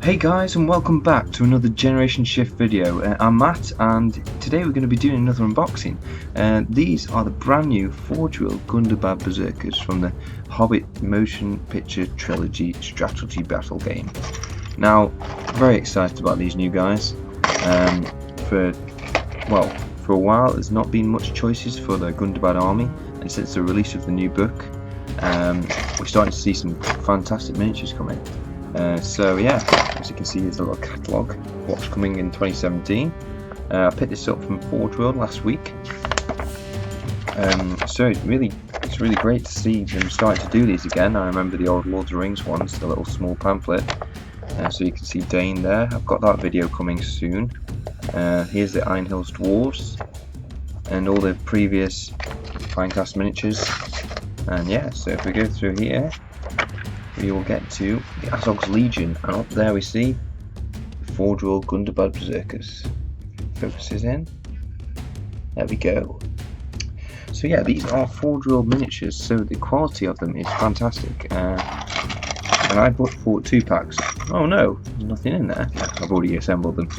Hey guys, and welcome back to another Generation Shift video. I'm Matt, and today we're going to be doing another unboxing. These are the brand new Forge World Gundabad Berserkers from the Hobbit Motion Picture Trilogy Strategy Battle game. Now, very excited about these new guys. For a while there's not been much choices for the Gundabad army, and since the release of the new book, we're starting to see some fantastic miniatures coming. So yeah, as you can see, here's a little catalogue of what's coming in 2017. I picked this up from Forge World last week. So it's really great to see them starting to do these again. I remember the old Lord of the Rings ones, the little small pamphlet. So you can see Dane there. I've got that video coming soon. Here's the Iron Hills Dwarves and all the previous Finecast miniatures. And yeah, so if we go through here, we will get to the Azog's Legion, and up there we see the Forge World Gundabad Berserkers. Focuses in. There we go. So yeah, these are Forge World miniatures, so the quality of them is fantastic. And I bought 2 packs. Oh no, there's nothing in there. I've already assembled them.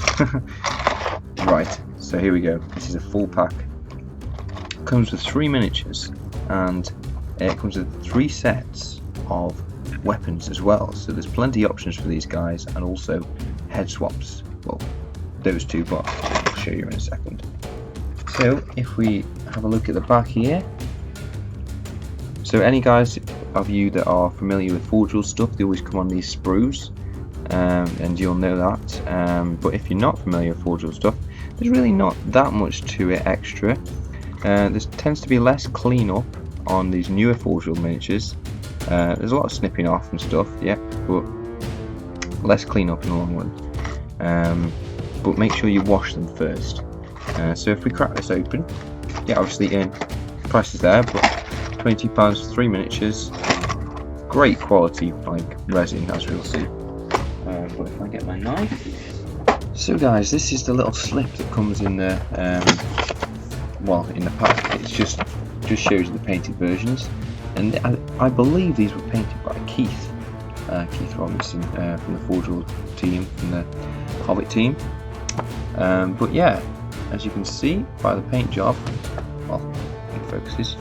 Right, so here we go. This is a full pack. Comes with 3 miniatures, and it comes with 3 sets of weapons as well, so there's plenty of options for these guys, and also head swaps. Well, those 2, but I'll show you in a second. So if we have a look at the back here, so any guys of you that are familiar with Forge World stuff, they always come on these sprues, and you'll know that. But if you're not familiar with Forge World stuff, there's really not that much to it extra. There tends to be less cleanup on these newer Forge World miniatures. There's a lot of snipping off and stuff, yeah, but less cleanup in the long run. But make sure you wash them first. So if we crack this open, yeah, obviously price is there, but £22 for 3 miniatures. Great quality, like resin, as we'll see. But if I get my knife, so guys, this is the little slip that comes in the in the pack. It just shows you the painted versions. And I believe these were painted by Keith Robinson from the Forge World team, from the Hobbit team. But yeah, as you can see by the paint job, well, it focuses.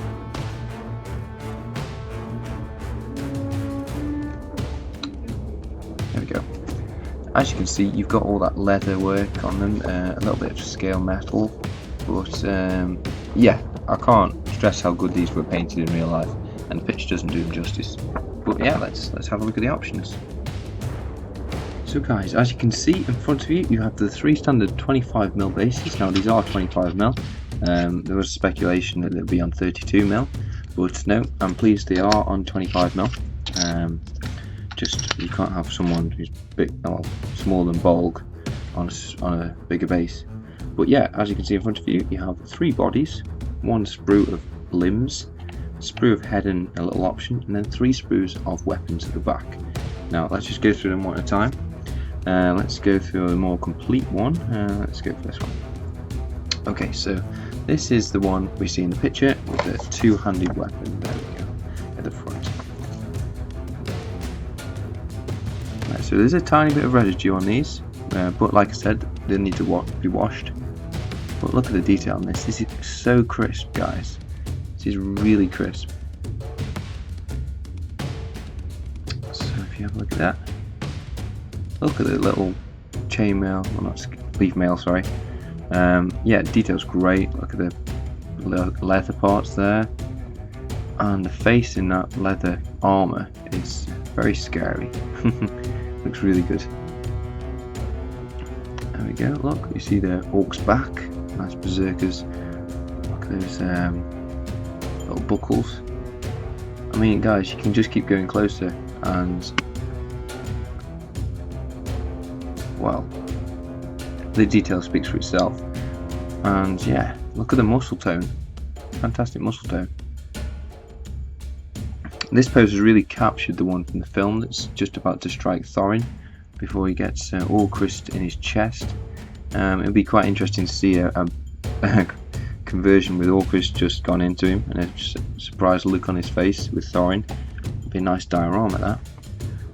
There we go. As you can see, you've got all that leather work on them, a little bit of scale metal, but yeah, I can't stress how good these were painted in real life. And the picture doesn't do them justice. But yeah, let's have a look at the options. So guys, as you can see in front of you, you have the 3 standard 25mm bases. Now these are 25mm. There was speculation that they'd be on 32mm, but no, I'm pleased they are on 25mm. Just you can't have someone who's big, smaller than Bolg on a bigger base. But yeah, as you can see in front of you, you have 3 bodies, 1 sprue of limbs, sprue of head and a little option, and then 3 sprues of weapons at the back. Now let's just go through them one at a time. Let's go through a more complete one. Let's go for this one. Okay, so this is the one we see in the picture with the 2-handed weapon. There we go, at the front. Right, so there's a tiny bit of residue on these, but like I said, they need to be washed. But look at the detail on this. This is so crisp, guys. Is really crisp. So if you have a look at that, look at the little chainmail, well, not leaf mail, sorry. Yeah, detail's great. Look at the leather parts there, and the face in that leather armor is very scary. Looks really good. There we go. Look, you see the orc's back. Nice berserkers. Look at those little buckles. I mean, guys, you can just keep going closer, and well, the detail speaks for itself. And yeah, look at the muscle tone, fantastic muscle tone. This pose has really captured the one from the film that's just about to strike Thorin before he gets Orcrist in his chest. It'll be quite interesting to see a conversion with Orcrist just gone into him, and a surprised look on his face with Thorin. It'll be a nice diorama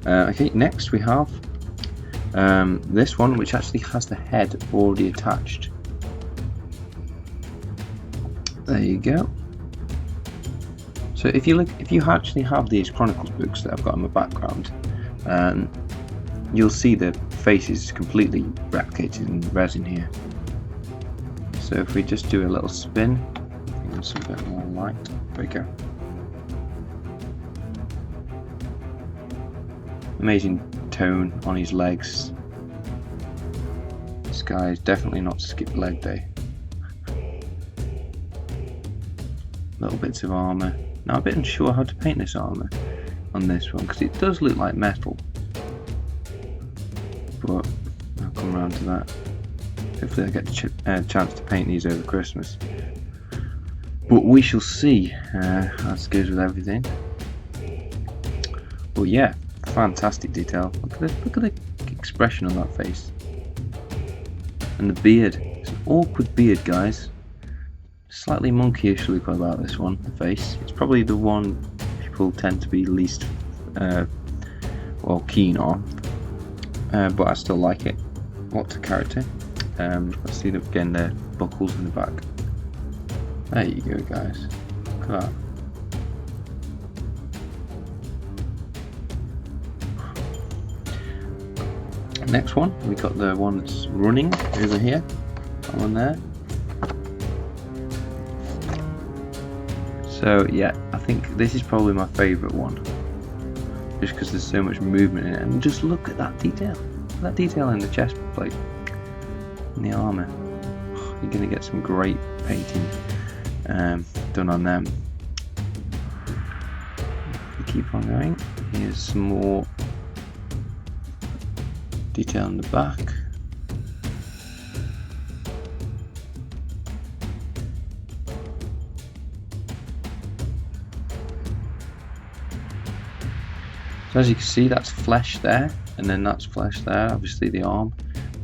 that. Okay, next we have This one, which actually has the head already attached. There you go. So if you actually have these Chronicles books that I've got in my background, you'll see the face is completely replicated in resin here. So if we just do a little spin, it's a bit more light. There we go. Amazing tone on his legs. This guy is definitely not skip leg day. Little bits of armour. Now I'm a bit unsure how to paint this armour on this one, because it does look like metal. But I'll come around to that. Hopefully I get a chance to paint these over Christmas. But we shall see how this goes with everything. But yeah, fantastic detail. Look at the expression on that face. And the beard. It's an awkward beard, guys. Slightly monkeyish look about this one, the face. It's probably the one people tend to be least keen on. But I still like it. Lots of character. Let's see that again, the buckles in the back. There you go, guys. Look at that. Next one, we got the one that's running over here. That one there. So yeah, I think this is probably my favourite one, just because there's so much movement in it. And just look at that detail. That detail in the chest plate and the armour. You're going to get some great painting done on them. We keep on going. Here's some more detail in the back. So as you can see, that's flesh there, and then that's flesh there, obviously the arm,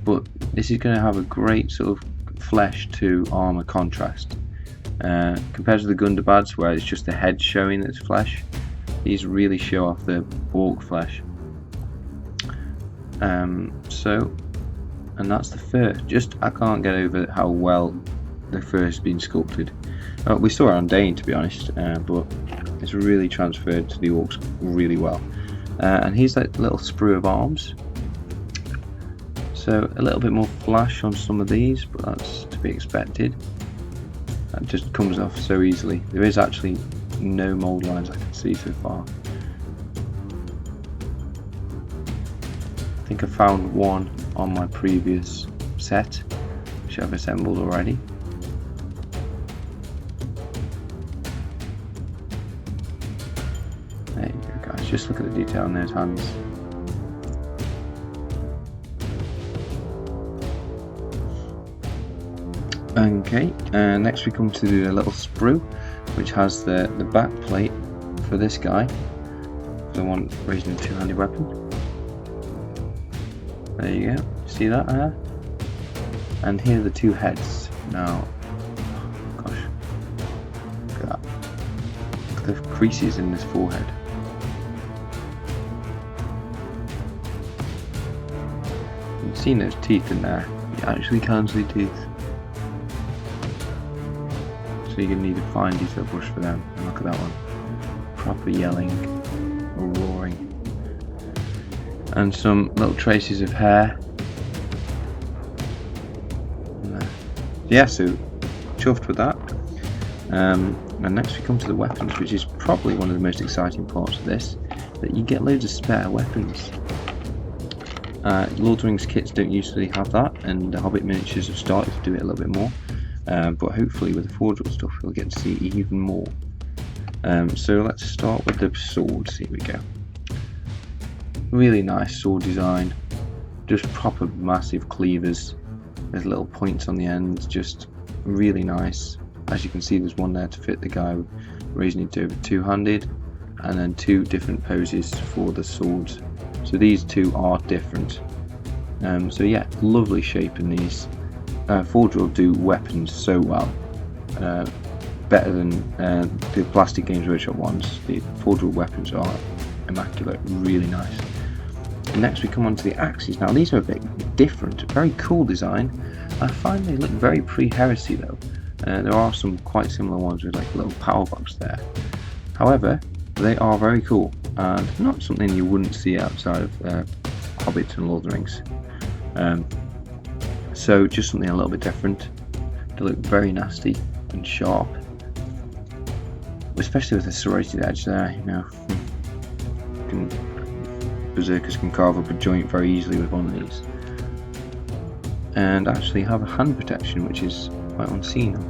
but this is going to have a great sort of flesh to armour contrast. Compared to the Gundabads, where it's just the head showing that's flesh, these really show off the orc flesh. And that's the fur. I can't get over how well the fur has been sculpted. We saw it on Dane, to be honest, but it's really transferred to the orcs really well. And here's that little sprue of arms. So a little bit more flash on some of these, but that's to be expected. That just comes off so easily. There is actually no mould lines I can see so far. I think I found one on my previous set, which I've assembled already. There you go, guys. Just look at the detail on those hands. Okay, next we come to the little sprue, which has the back plate for this guy, the one raising a two-handed weapon. There you go, see that there? And here are the two heads. Now, gosh, look at that. Look at the creases in this forehead. You've seen those teeth in there. You actually can't see teeth. So you're going to need a fine detail brush for them. And look at that one. Proper yelling or roaring. And some little traces of hair. Yeah, so chuffed with that. And next we come to the weapons, which is probably one of the most exciting parts of this. That you get loads of spare weapons. Lord of the Rings kits don't usually have that, and the Hobbit miniatures have started to do it a little bit more. But hopefully with the Forge World stuff we'll get to see even more. So let's start with the swords. Here we go. Really nice sword design. Just proper massive cleavers. There's little points on the ends. Just really nice. As you can see, there's one there to fit the guy raising it over two-handed, and then two different poses for the swords. So these two are different. So yeah, lovely shape in these. Forge will do weapons so well, better than the Plastic Games Workshop ones. The Forge weapons are immaculate, really nice. next we come on to the axes. Now these are a bit different, very cool design. I find they look very pre-heresy though. There are some quite similar ones with like a little power box there. However, they are very cool and not something you wouldn't see outside of Hobbit and Lord of the Rings. So just something a little bit different. They look very nasty and sharp, especially with the serrated edge there. You know, Berserkers can carve up a joint very easily with one of these, and actually have a hand protection, which is quite unseen of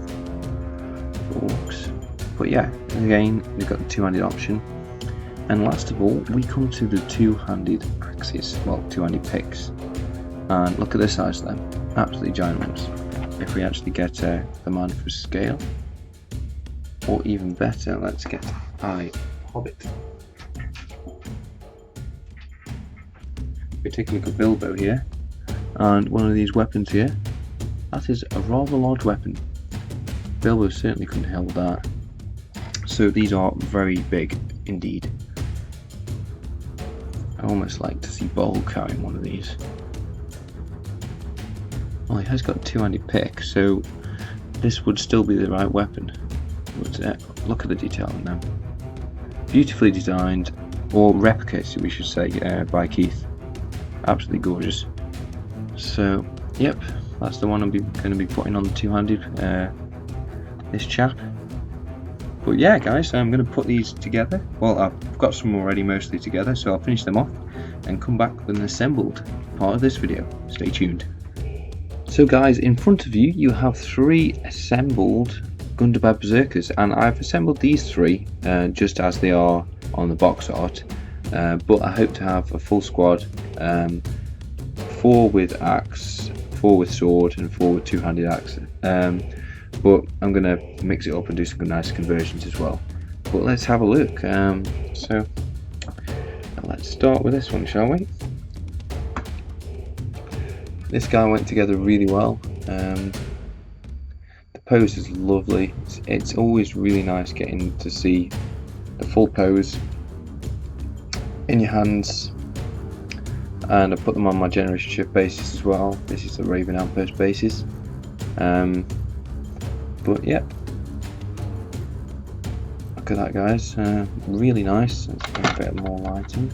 orcs. But yeah, again, we've got the two-handed option. And last of all, we come to the two-handed axes, well, two-handed picks. And look at the size of them, absolutely giant ones. If we actually get the man for scale, or even better, let's get a hobbit. We take a look at Bilbo here, and one of these weapons here. That is a rather large weapon. Bilbo certainly couldn't hold that. So these are very big indeed. I almost like to see Bol carrying one of these. Well, he has got a two-handed pick, so this would still be the right weapon. But look at the detail on them. Beautifully designed, or replicated we should say, by Keith. Absolutely gorgeous. So, yep, that's the one I'm going to be putting on the two-handed, this chap. But yeah guys, I'm going to put these together. Well, I've got some already mostly together, so I'll finish them off and come back with an assembled part of this video. Stay tuned. So guys, in front of you, you have 3 assembled Gundabad Berserkers, and I've assembled these 3 just as they are on the box art, but I hope to have a full squad, 4 with axe, 4 with sword, and 4 with two-handed axe. But I'm going to mix it up and do some nice conversions as well. But let's have a look. So let's start with this one, shall we? This guy went together really well. The pose is lovely. It's always really nice getting to see the full pose in your hands. And I put them on my generation shift basis as well. This is the Raven Outpost basis. But yeah, look at that guys, really nice. Let's put a bit more lighting.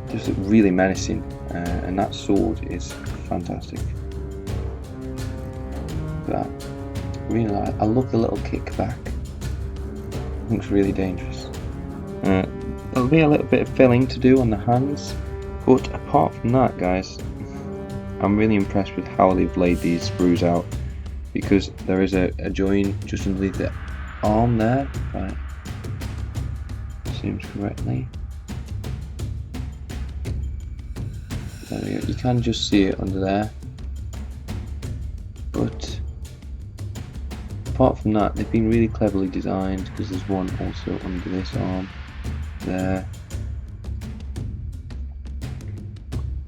Just look really menacing, and that sword is fantastic. Look at that, really nice. I love the little kick back. Looks really dangerous. There'll be a little bit of filling to do on the hands, but apart from that guys, I'm really impressed with how they've laid these sprues out, because there is a join just underneath the arm there, right? Seems correctly. There we go. You can just see it under there, but apart from that, they've been really cleverly designed, because there's one also under this arm there.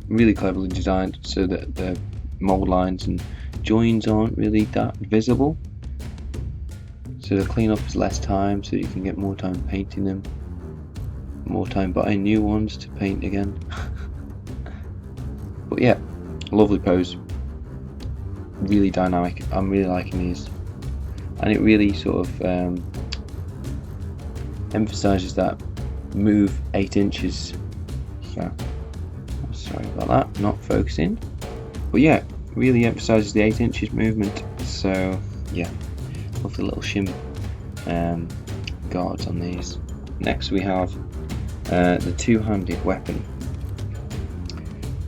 Really cleverly designed so that the mold lines and joins aren't really that visible, so the cleanup is less time, so you can get more time painting them, more time buying new ones to paint again. But yeah, lovely pose, really dynamic. I'm really liking these, and it really sort of emphasizes that move 8 inches. So sorry about that, not focusing. But yeah, really emphasises the 8 inches movement. So yeah, love the little shim guards on these. Next we have the two-handed weapon.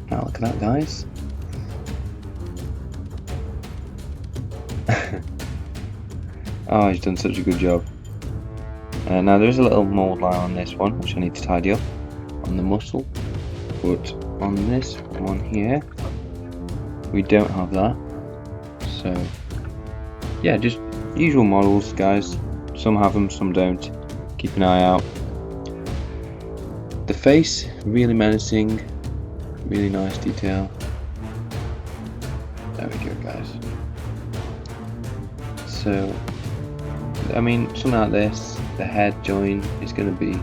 Now look at that guys. Oh, he's done such a good job. Now there's a little mould line on this one which I need to tidy up on the muscle, but on this one here we don't have that. So yeah, just usual models guys, some have them, some don't. Keep an eye out. The face, really menacing, really nice detail. There we go guys. So I mean, something like this, the head join is going to be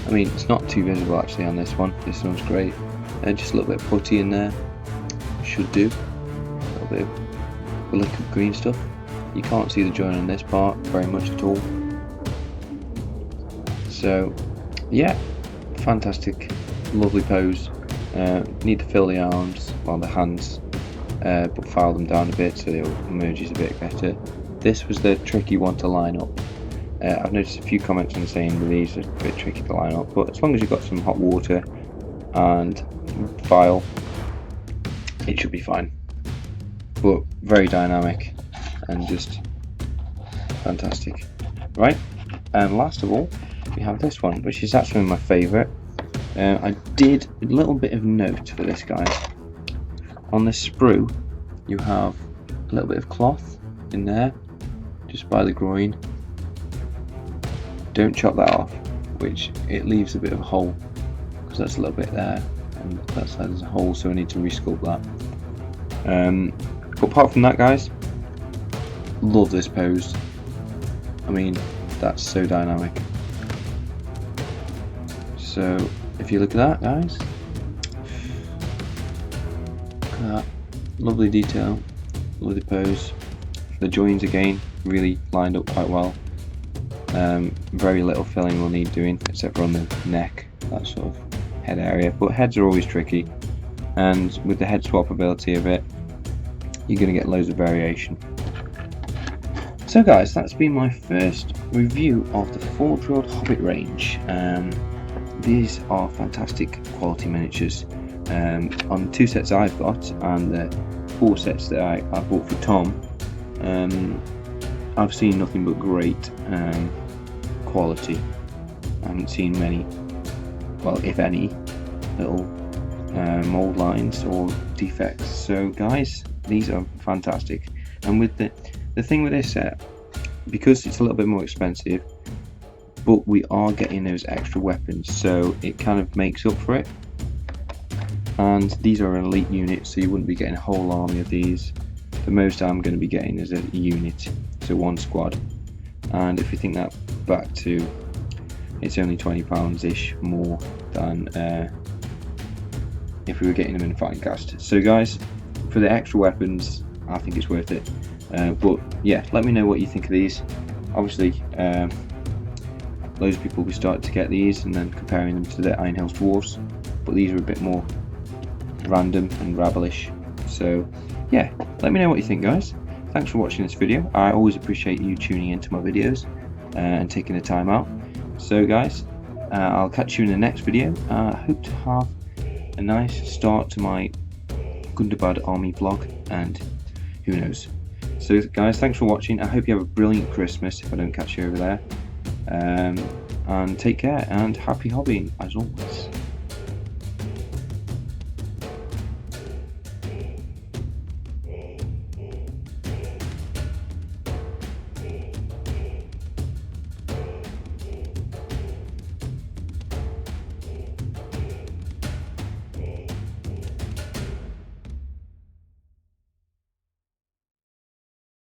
I mean, it's not too visible actually on this one. This one's great. Just a little bit of putty in there. Should do. A little bit of liquid green stuff. You can't see the join on this part very much at all. So, yeah, fantastic, lovely pose. Need to fill the arms, well the hands, but file them down a bit so it emerges a bit better. This was the tricky one to line up. I've noticed a few comments on saying that these are a bit tricky to line up, but as long as you've got some hot water and file, it should be fine. But very dynamic and just fantastic. Right, and last of all, we have this one, which is actually my favourite. I did a little bit of note for this guy. On the sprue, you have a little bit of cloth in there, just by the groin. Don't chop that off, which it leaves a bit of a hole, because that's a little bit there, and that side there's a hole, so I need to resculpt that. But apart from that, guys, love this pose. I mean, that's so dynamic. So if you look at that, guys, look at that, lovely detail, lovely pose. The joins again really lined up quite well. Very little filling we'll need doing, except for on the neck, that sort of head area. But heads are always tricky, and with the head swap ability of it, you're going to get loads of variation. So guys, that's been my first review of the Forge World Hobbit range. These are fantastic quality miniatures. On the 2 sets I've got and the 4 sets that I bought for Tom, I've seen nothing but great quality. I haven't seen many, well, if any, little mold lines or defects. So guys, these are fantastic. And with the thing with this set, because it's a little bit more expensive, but we are getting those extra weapons, so it kind of makes up for it. And these are an elite unit, so you wouldn't be getting a whole army of these. The most I'm going to be getting is a unit, so 1 squad. And if you think that back to, it's only £20-ish more than if we were getting them in Fighting Cast. So guys, for the extra weapons, I think it's worth it. But yeah, let me know what you think of these. Obviously, loads of people will be starting to get these and then comparing them to the Iron Hills Dwarves, but these are a bit more random and rabble-ish. So yeah, let me know what you think, guys. Thanks for watching this video. I always appreciate you tuning into my videos and taking the time out. So guys, I'll catch you in the next video. I hope to have a nice start to my Gundabad army vlog, and who knows. So guys, thanks for watching. I hope you have a brilliant Christmas if I don't catch you over there. And take care, and happy hobbying as always.